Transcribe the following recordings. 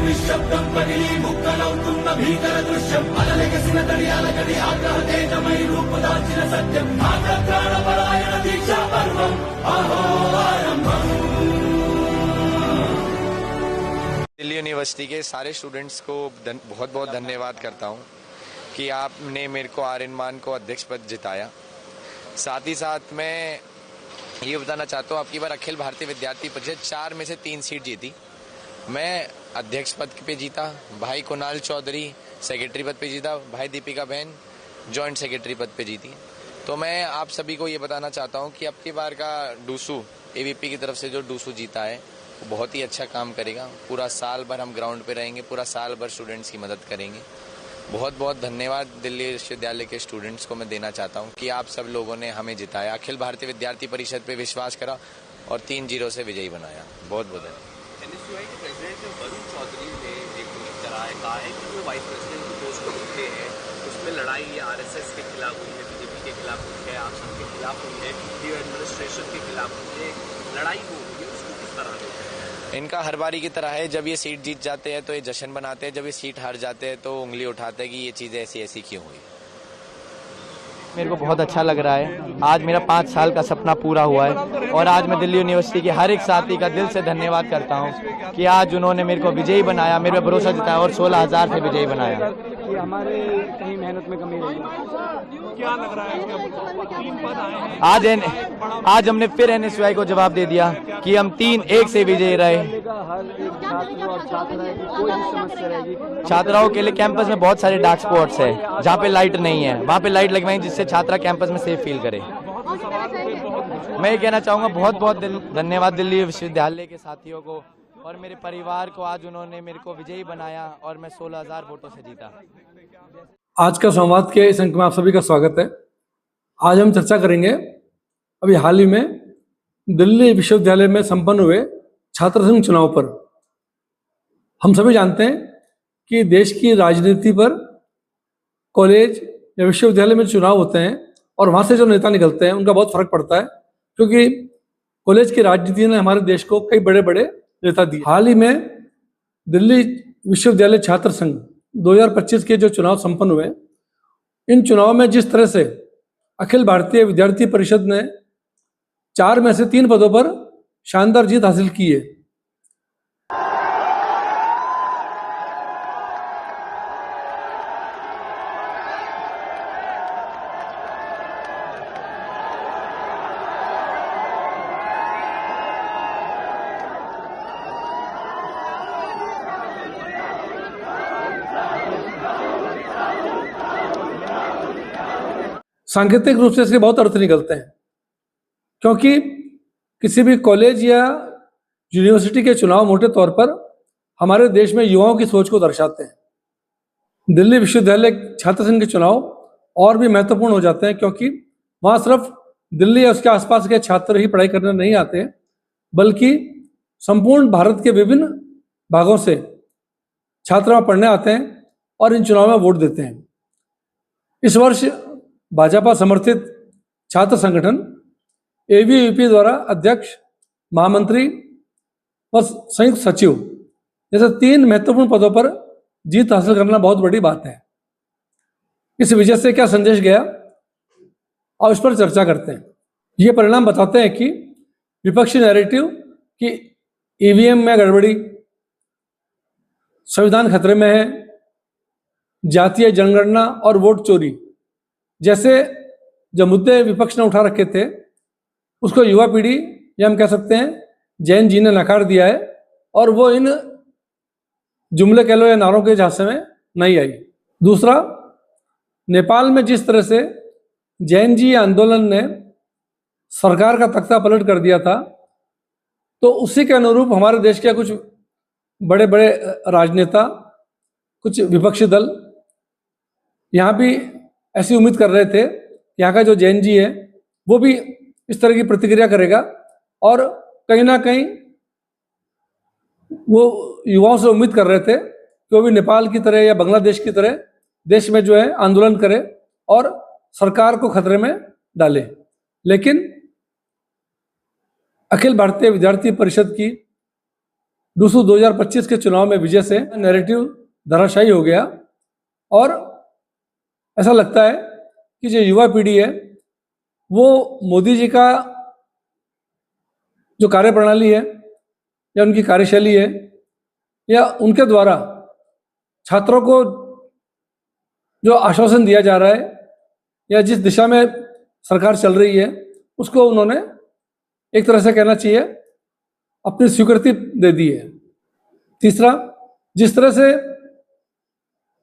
నిశ్శబ్దం పగిలి ముక్కలవుతున్న భీకర దృశ్యం అలలెగసిన తడియాలగడి ఆగ్రహ తేజమై రూపుదాల్చిన సత్యం ప్రాణపరాయణ దీక్షా పర్వం అహో ఆరంభం। दिल्ली यूनिवर्सिटी के सारे स्टूडेंट्स को बहुत बहुत धन्यवाद करता हूँ कि आपने मेरे को आर्यमान को अध्यक्ष पद जिताया। साथ ही साथ मैं ये बताना चाहता हूँ, आपकी बार अखिल भारतीय विद्यार्थी परिषद 4 में से 3 सीट जीती। मैं अध्यक्ष पद पे जीता, भाई कुणाल चौधरी सेक्रेटरी पद पे जीता, भाई दीपिका बहन जॉइंट सेक्रेटरी पद पे जीती। तो मैं आप सभी को ये बताना चाहता हूँ कि अब की बार का डूसू एवीपी की तरफ से जो डूसू जीता है वो बहुत ही अच्छा काम करेगा। पूरा साल भर हम ग्राउंड पे रहेंगे, पूरा साल भर स्टूडेंट्स की मदद करेंगे। बहुत बहुत धन्यवाद दिल्ली विश्वविद्यालय के स्टूडेंट्स को मैं देना चाहता हूँ कि आप सब लोगों ने हमें जिताया, अखिल भारतीय विद्यार्थी परिषद पे विश्वास करा और 3-0 से विजयी बनाया। बहुत बहुत धन्यवाद। एनएसयूआई के प्रेसिडेंट वरुण चौधरी ने एक ट्वीट करा है, कहा है कि जो वाइस प्रेसिडेंट की पोस्ट होते हैं उसमें लड़ाई आरएसएस के खिलाफ हुई है, बीजेपी के खिलाफ हुई है, आप सबके खिलाफ हुई है, न्यू एडमिनिस्ट्रेशन के खिलाफ हुई है, लड़ाई हो हुई है, उसको किस तरह देखते हैं? इनका हर बारी की तरह है, जब ये सीट जीत जाते हैं तो ये जश्न मनाते हैं, जब ये सीट हार जाते हैं तो उंगली उठाते हैं कि ये चीज़ें ऐसी ऐसी क्यों हुई। मेरे को बहुत अच्छा लग रहा है, आज मेरा 5 साल का सपना पूरा हुआ है और आज मैं दिल्ली यूनिवर्सिटी के हर एक साथी का दिल से धन्यवाद करता हूं कि आज उन्होंने मेरे को विजयी बनाया, मेरे पे भरोसा जताया और 16,000 से विजयी बनाया। कि हमारे कहीं मेहनत में कमी रही, क्या लग रहा है कि अब 3 पद आए हैं, आज हमने फिर एनएसयूआई को जवाब दे दिया कि हम 3-1 से विजयी रहे। हर एक छात्र और छात्राएं की कोई भी समस्या रहेगी, छात्राओं के लिए कैंपस में बहुत सारे डार्क स्पॉट्स है जहाँ पे लाइट नहीं है, वहाँ पे लाइट लगवाएं जिससे छात्रा कैंपस में सेफ फील करे। मैं ये कहना चाहूँगा बहुत बहुत धन्यवाद दिल्ली विश्वविद्यालय के साथियों को और मेरे परिवार को, आज उन्होंने मेरे को विजयी बनाया और मैं 16,000 वोटों से जीता। आज का संवाद के इस अंक में आप सभी का स्वागत है। आज हम चर्चा करेंगे अभी हाल ही में दिल्ली विश्वविद्यालय में संपन्न हुए छात्र संघ चुनाव पर। हम सभी जानते हैं कि देश की राजनीति पर कॉलेज या विश्वविद्यालय में चुनाव होते हैं और वहाँ से जो नेता निकलते हैं उनका बहुत फर्क पड़ता है, क्योंकि कॉलेज की राजनीति ने हमारे देश को कई बड़े बड़े नेता दिए। हाल ही में दिल्ली विश्वविद्यालय छात्र संघ 2025 के जो चुनाव संपन्न हुए, इन चुनाव में जिस तरह से अखिल भारतीय विद्यार्थी परिषद ने 4 में से 3 पदों पर शानदार जीत हासिल की है। सांकेतिक रूप से इसके बहुत अर्थ निकलते हैं, क्योंकि किसी भी कॉलेज या यूनिवर्सिटी के चुनाव मोटे तौर पर हमारे देश में युवाओं की सोच को दर्शाते हैं। दिल्ली विश्वविद्यालय छात्र संघ के चुनाव और भी महत्वपूर्ण हो जाते हैं, क्योंकि वहाँ सिर्फ दिल्ली या उसके आसपास के छात्र ही पढ़ाई करने नहीं आते, बल्कि संपूर्ण भारत के विभिन्न भागों से छात्र वहाँ पढ़ने आते हैं और इन चुनाव में वोट देते हैं। इस वर्ष भाजपा समर्थित छात्र संगठन एबीवीपी द्वारा अध्यक्ष, महामंत्री और संयुक्त सचिव जैसे 3 महत्वपूर्ण पदों पर जीत हासिल करना बहुत बड़ी बात है। इस विजय से क्या संदेश गया और इस पर चर्चा करते हैं। ये परिणाम बताते हैं कि विपक्षी नैरेटिव कि ईवीएम में गड़बड़ी, संविधान खतरे में है, जातीय जनगणना और वोट चोरी जैसे जो मुद्दे विपक्ष ने उठा रखे थे, उसको युवा पीढ़ी या हम कह सकते हैं जैन जी ने नकार दिया है और वो इन जुमले कह लो या नारों के झांसे में नहीं आई। दूसरा, नेपाल में जिस तरह से जैन जी आंदोलन ने सरकार का तख्ता पलट कर दिया था, तो उसी के अनुरूप हमारे देश के कुछ बड़े बड़े राजनेता, कुछ विपक्षी दल यहाँ भी ऐसी उम्मीद कर रहे थे, यहाँ का जो जैन जी है वो भी इस तरह की प्रतिक्रिया करेगा और कहीं ना कहीं वो युवाओं से उम्मीद कर रहे थे कि वो भी नेपाल की तरह या बांग्लादेश की तरह देश में जो है आंदोलन करे और सरकार को खतरे में डाले। लेकिन अखिल भारतीय विद्यार्थी परिषद की डूसू 2025 के चुनाव में विजय से नैरेटिव धराशायी हो गया और ऐसा लगता है कि जो युवा पीढ़ी है वो मोदी जी का जो कार्यप्रणाली है या उनकी कार्यशैली है या उनके द्वारा छात्रों को जो आश्वासन दिया जा रहा है या जिस दिशा में सरकार चल रही है उसको उन्होंने एक तरह से कहना चाहिए अपनी स्वीकृति दे दी है। तीसरा, जिस तरह से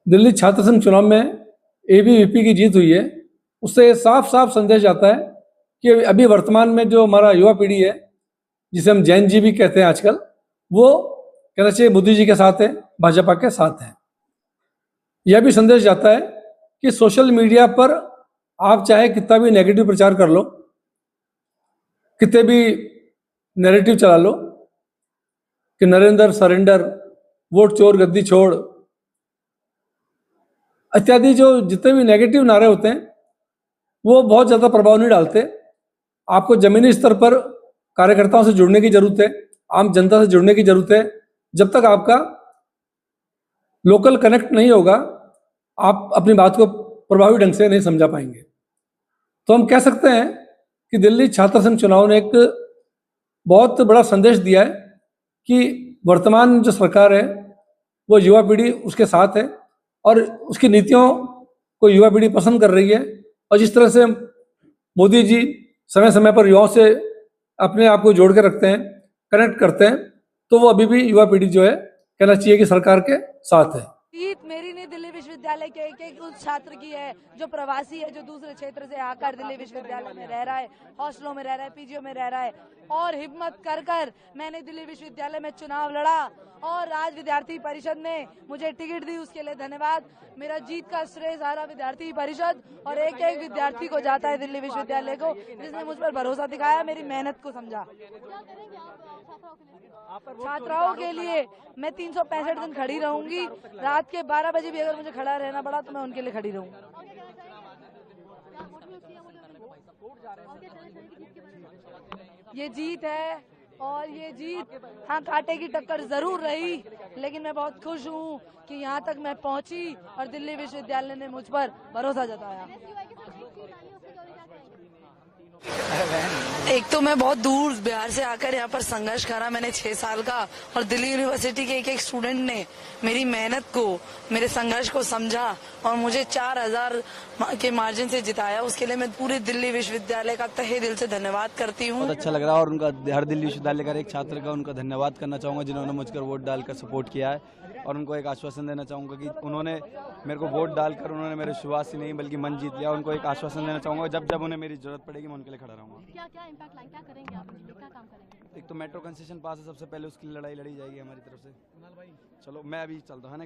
दिल्ली छात्र संघ चुनाव में एबीवीपी की जीत हुई है उससे साफ साफ संदेश आता है कि अभी वर्तमान में जो हमारा युवा पीढ़ी है जिसे हम जैन जी भी कहते हैं आजकल, वो कहना चाहिए मोदी जी के साथ है, भाजपा के साथ है। यह भी संदेश जाता है कि सोशल मीडिया पर आप चाहे कितना भी नेगेटिव प्रचार कर लो, कितने भी नैरेटिव चला लो कि नरेंद्र सरेंडर, वोट चोर गद्दी छोड़ इत्यादि जो जितने भी नेगेटिव नारे होते हैं वो बहुत ज़्यादा प्रभाव नहीं डालते। आपको जमीनी स्तर पर कार्यकर्ताओं से जुड़ने की जरूरत है, आम जनता से जुड़ने की जरूरत है। जब तक आपका लोकल कनेक्ट नहीं होगा आप अपनी बात को प्रभावी ढंग से नहीं समझा पाएंगे। तो हम कह सकते हैं कि दिल्ली छात्र संघ चुनाव ने एक बहुत बड़ा संदेश दिया है कि वर्तमान जो सरकार है वो युवा पीढ़ी उसके साथ है और उसकी नीतियों को युवा पीढ़ी पसंद कर रही है। और जिस तरह से मोदी जी समय समय पर युवाओं से अपने आप को जोड़ के रखते हैं, कनेक्ट करते हैं, तो वो अभी भी युवा पीढ़ी जो है कहना चाहिए कि सरकार के साथ है। जीत मेरी नहीं, दिल्ली विश्वविद्यालय के एक उस छात्र की है जो प्रवासी है, जो दूसरे क्षेत्र से आकर दिल्ली विश्वविद्यालय में रह रहा है, हॉस्टलों में रह रहा है, पीजीओ में रह रहा है और हिम्मत कर कर मैंने दिल्ली विश्वविद्यालय में चुनाव लड़ा और राज्य विद्यार्थी परिषद ने मुझे टिकट दी, उसके लिए धन्यवाद। मेरा जीत का श्रेय सारा विद्यार्थी परिषद और एक एक विद्यार्थी को जाता है दिल्ली विश्वविद्यालय को, जिसने मुझ पर भरोसा दिखाया, मेरी मेहनत को समझा। छात्राओं के लिए मैं 365 दिन खड़ी रहूंगी, रात के 12 बजे भी अगर मुझे खड़ा रहना पड़ा तो मैं उनके लिए खड़ी रहूंगी। ये जीत है और ये जीत हाँ कांटे की टक्कर जरूर रही, लेकिन मैं बहुत खुश हूँ कि यहाँ तक मैं पहुँची और दिल्ली विश्वविद्यालय ने मुझ पर भरोसा जताया। एक तो मैं बहुत दूर बिहार से आकर यहाँ पर संघर्ष करा मैंने 6 साल का और दिल्ली यूनिवर्सिटी के एक स्टूडेंट ने मेरी मेहनत को, मेरे संघर्ष को समझा और मुझे 4000 के मार्जिन से जिताया। उसके लिए मैं पूरे दिल्ली विश्वविद्यालय का तहे दिल से धन्यवाद करती हूँ। बहुत अच्छा लग रहा है और उनका हर दिल्ली विश्वविद्यालय का एक छात्र का उनका धन्यवाद करना चाहूँगा जिन्होंने मुझकर वोट डालकर सपोर्ट किया है और उनको एक आश्वासन देना चाहूँगा कि उन्होंने मेरे को वोट डालकर उन्होंने मेरे विश्वास ही नहीं बल्कि मन जीत लिया। उनको एक आश्वासन देना चाहूँगा जब जब उन्हें मेरी जरूरत पड़ेगी मैं उनके लिए खड़ा रहूँगा। क्या इम्पैक्ट लाएंगे, क्या करेंगे आप, क्या काम करेंगे? एक तो मेट्रो कंसेशन पास है, सबसे पहले उसकी लड़ाई लड़ी जाएगी हमारी तरफ से। चलो मैं अभी चलता हूँ ना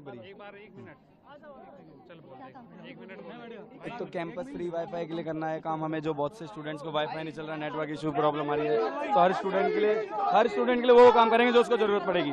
एक तो कैंपस फ्री वाईफाई के लिए करना है काम हमें, जो बहुत से स्टूडेंट्स को वाईफाई नहीं चल रहा है, नेटवर्क इशू प्रॉब्लम आ रही है, तो हर स्टूडेंट के लिए वो काम करेंगे जो उसको जरूरत पड़ेगी।